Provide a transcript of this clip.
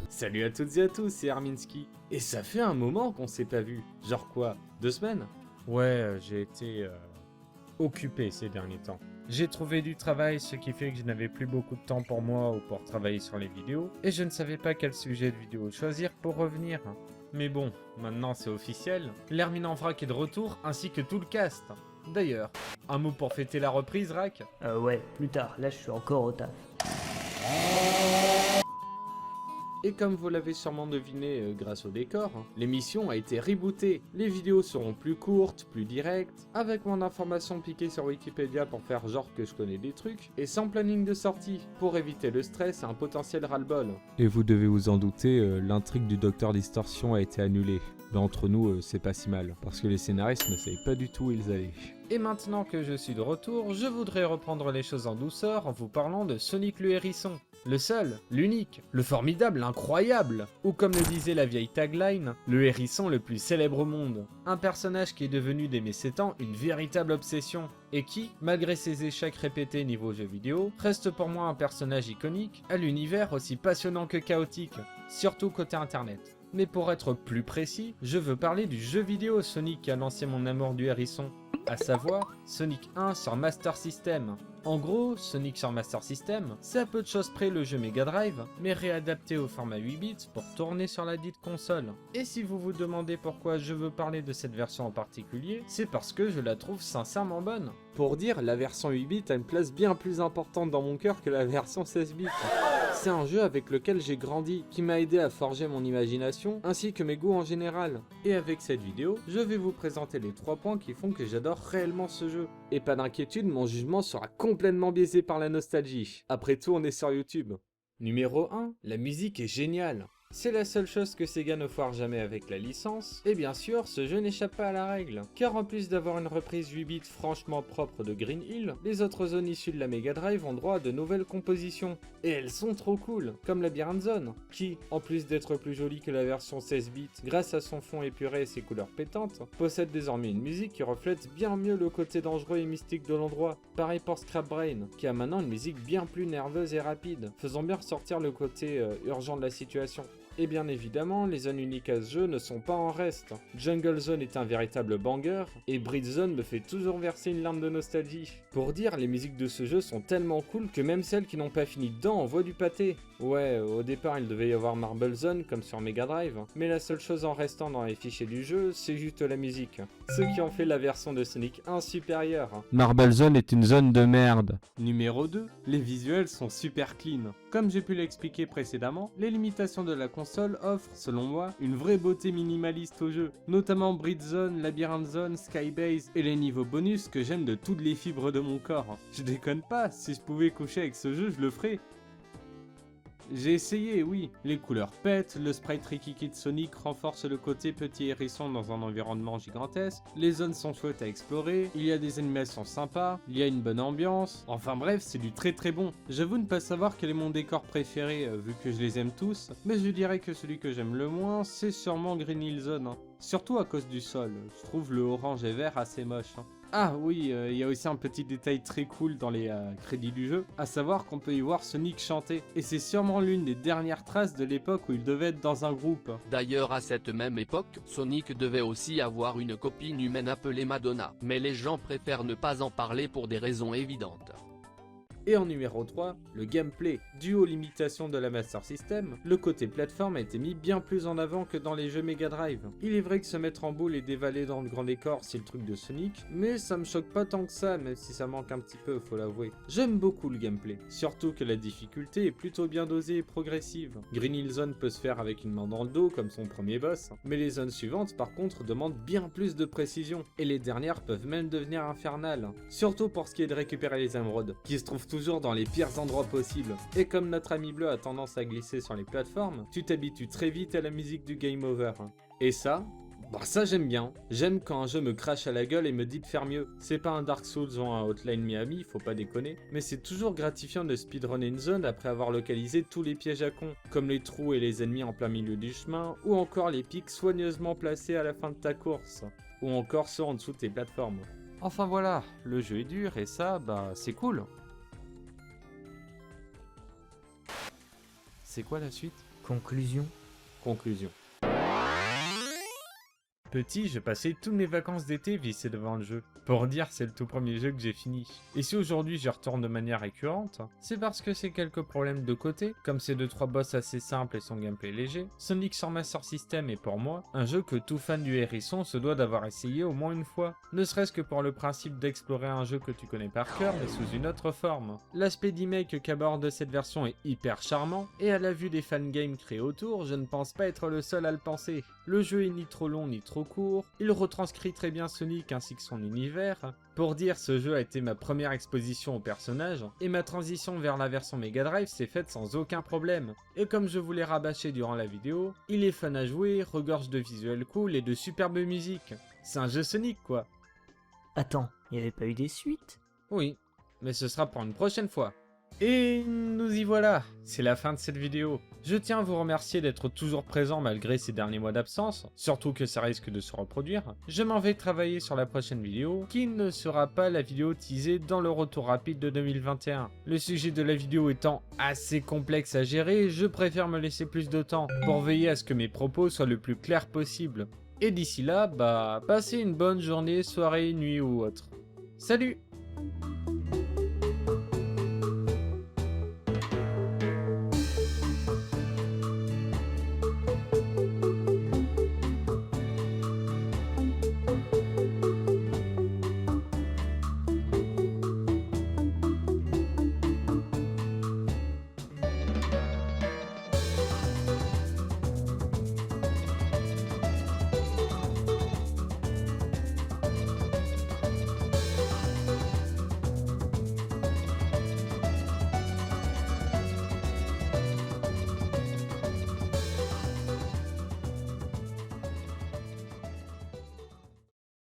Salut à toutes et à tous, c'est Arminski. Et ça fait un moment qu'on s'est pas vu. Genre quoi, 2 semaines? Ouais, j'ai été occupé ces derniers temps. J'ai trouvé du travail, ce qui fait que je n'avais plus beaucoup de temps pour moi ou pour travailler sur les vidéos, et je ne savais pas quel sujet de vidéo choisir pour revenir. Mais bon, maintenant c'est officiel, l'Hermine en vrac est de retour, ainsi que tout le cast. D'ailleurs, un mot pour fêter la reprise, Rack? Ouais, plus tard, là je suis encore au taf. Et comme vous l'avez sûrement deviné grâce au décor, l'émission a été rebootée. Les vidéos seront plus courtes, plus directes, avec moins d'informations piquées sur Wikipédia pour faire genre que je connais des trucs, et sans planning de sortie, pour éviter le stress et un potentiel ras-le-bol. Et vous devez vous en douter, l'intrigue du Docteur Distorsion a été annulée. Mais entre nous, c'est pas si mal, parce que les scénaristes ne savaient pas du tout où ils allaient. Et maintenant que je suis de retour, je voudrais reprendre les choses en douceur en vous parlant de Sonic le Hérisson. Le seul, l'unique, le formidable, l'incroyable, ou comme le disait la vieille tagline, le hérisson le plus célèbre au monde. Un personnage qui est devenu dès mes 7 ans une véritable obsession, et qui, malgré ses échecs répétés niveau jeux vidéo, reste pour moi un personnage iconique, à l'univers aussi passionnant que chaotique, surtout côté internet. Mais pour être plus précis, je veux parler du jeu vidéo Sonic qui a lancé mon amour du hérisson, à savoir Sonic 1 sur Master System. En gros, Sonic sur Master System, c'est à peu de choses près le jeu Mega Drive, mais réadapté au format 8 bits pour tourner sur la dite console. Et si vous vous demandez pourquoi je veux parler de cette version en particulier, c'est parce que je la trouve sincèrement bonne. Pour dire, la version 8 bits a une place bien plus importante dans mon cœur que la version 16 bits. C'est un jeu avec lequel j'ai grandi, qui m'a aidé à forger mon imagination, ainsi que mes goûts en général. Et avec cette vidéo, je vais vous présenter les 3 points qui font que j'adore réellement ce jeu. Et pas d'inquiétude, mon jugement sera complètement biaisé par la nostalgie. Après tout, on est sur YouTube. Numéro 1, la musique est géniale. C'est la seule chose que Sega ne foire jamais avec la licence, et bien sûr, ce jeu n'échappe pas à la règle, car en plus d'avoir une reprise 8 bits franchement propre de Green Hill, les autres zones issues de la Mega Drive ont droit à de nouvelles compositions, et elles sont trop cool, comme Labyrinth Zone, qui, en plus d'être plus jolie que la version 16 bits, grâce à son fond épuré et ses couleurs pétantes, possède désormais une musique qui reflète bien mieux le côté dangereux et mystique de l'endroit. Pareil pour Scrap Brain, qui a maintenant une musique bien plus nerveuse et rapide, faisant bien ressortir le côté urgent de la situation. Et bien évidemment, les zones uniques à ce jeu ne sont pas en reste. Jungle Zone est un véritable banger, et Bridge Zone me fait toujours verser une larme de nostalgie. Pour dire, les musiques de ce jeu sont tellement cool que même celles qui n'ont pas fini dedans envoient du pâté. Ouais, au départ il devait y avoir Marble Zone comme sur Mega Drive, mais la seule chose en restant dans les fichiers du jeu, c'est juste la musique. Ce qui en fait la version de Sonic 1 supérieure. Marble Zone est une zone de merde. Numéro 2, les visuels sont super clean. Comme j'ai pu l'expliquer précédemment, les limitations de la console offrent, selon moi, une vraie beauté minimaliste au jeu, notamment Bridge Zone, Labyrinth Zone, Skybase et les niveaux bonus que j'aime de toutes les fibres de mon corps. Je déconne pas, si je pouvais coucher avec ce jeu, je le ferais. J'ai essayé, oui. Les couleurs pètent, le sprite rikiki de Sonic renforce le côté petit hérisson dans un environnement gigantesque, les zones sont chouettes à explorer, il y a des animations sympas, il y a une bonne ambiance, enfin bref, c'est du très très bon. J'avoue ne pas savoir quel est mon décor préféré vu que je les aime tous, mais je dirais que celui que j'aime le moins, c'est sûrement Green Hill Zone. Surtout à cause du sol, je trouve le orange et vert assez moche. Ah oui, il y a aussi un petit détail très cool dans les crédits du jeu, à savoir qu'on peut y voir Sonic chanter, et c'est sûrement l'une des dernières traces de l'époque où il devait être dans un groupe. D'ailleurs à cette même époque, Sonic devait aussi avoir une copine humaine appelée Madonna, mais les gens préfèrent ne pas en parler pour des raisons évidentes. Et en numéro 3, le gameplay. Dû aux limitations de la Master System, le côté plateforme a été mis bien plus en avant que dans les jeux Mega Drive. Il est vrai que se mettre en boule et dévaler dans le grand décor, c'est le truc de Sonic, mais ça me choque pas tant que ça, même si ça manque un petit peu, faut l'avouer. J'aime beaucoup le gameplay, surtout que la difficulté est plutôt bien dosée et progressive. Green Hill Zone peut se faire avec une main dans le dos, comme son premier boss, mais les zones suivantes par contre demandent bien plus de précision, et les dernières peuvent même devenir infernales. Surtout pour ce qui est de récupérer les émeraudes, qui se trouvent toujours dans les pires endroits possibles. Et comme notre ami bleu a tendance à glisser sur les plateformes, tu t'habitues très vite à la musique du Game Over. Et ça, Bah ça j'aime bien, j'aime quand un jeu me crache à la gueule et me dit de faire mieux. C'est pas un Dark Souls ou un Hotline Miami, faut pas déconner, mais c'est toujours gratifiant de speedrun une zone après avoir localisé tous les pièges à con, comme les trous et les ennemis en plein milieu du chemin, ou encore les pics soigneusement placés à la fin de ta course, ou encore ceux en dessous de tes plateformes. Enfin voilà, le jeu est dur et ça, bah c'est cool. C'est quoi la suite ? Conclusion. Conclusion. Petit, je passais toutes mes vacances d'été vissé devant le jeu. Pour dire, c'est le tout premier jeu que j'ai fini. Et si aujourd'hui j'y retourne de manière récurrente, c'est parce que c'est quelques problèmes de côté, comme ces 2-3 boss assez simples et son gameplay léger. Sonic sur Master System est pour moi un jeu que tout fan du hérisson se doit d'avoir essayé au moins une fois. Ne serait-ce que pour le principe d'explorer un jeu que tu connais par cœur mais sous une autre forme. L'aspect d'e-make qu'aborde cette version est hyper charmant, et à la vue des fangames créés autour, je ne pense pas être le seul à le penser. Le jeu est ni trop long ni trop court, il retranscrit très bien Sonic ainsi que son univers. Pour dire, ce jeu a été ma première exposition au personnage, et ma transition vers la version Mega Drive s'est faite sans aucun problème. Et comme je vous l'ai rabâché durant la vidéo, il est fun à jouer, regorge de visuels cool et de superbes musiques. C'est un jeu Sonic quoi. Attends, il n'y avait pas eu des suites? Oui, mais ce sera pour une prochaine fois. Et nous y voilà, c'est la fin de cette vidéo. Je tiens à vous remercier d'être toujours présent malgré ces derniers mois d'absence, surtout que ça risque de se reproduire. Je m'en vais travailler sur la prochaine vidéo, qui ne sera pas la vidéo teasée dans le retour rapide de 2021. Le sujet de la vidéo étant assez complexe à gérer, je préfère me laisser plus de temps pour veiller à ce que mes propos soient le plus clairs possible. Et d'ici là, bah, passez une bonne journée, soirée, nuit ou autre. Salut!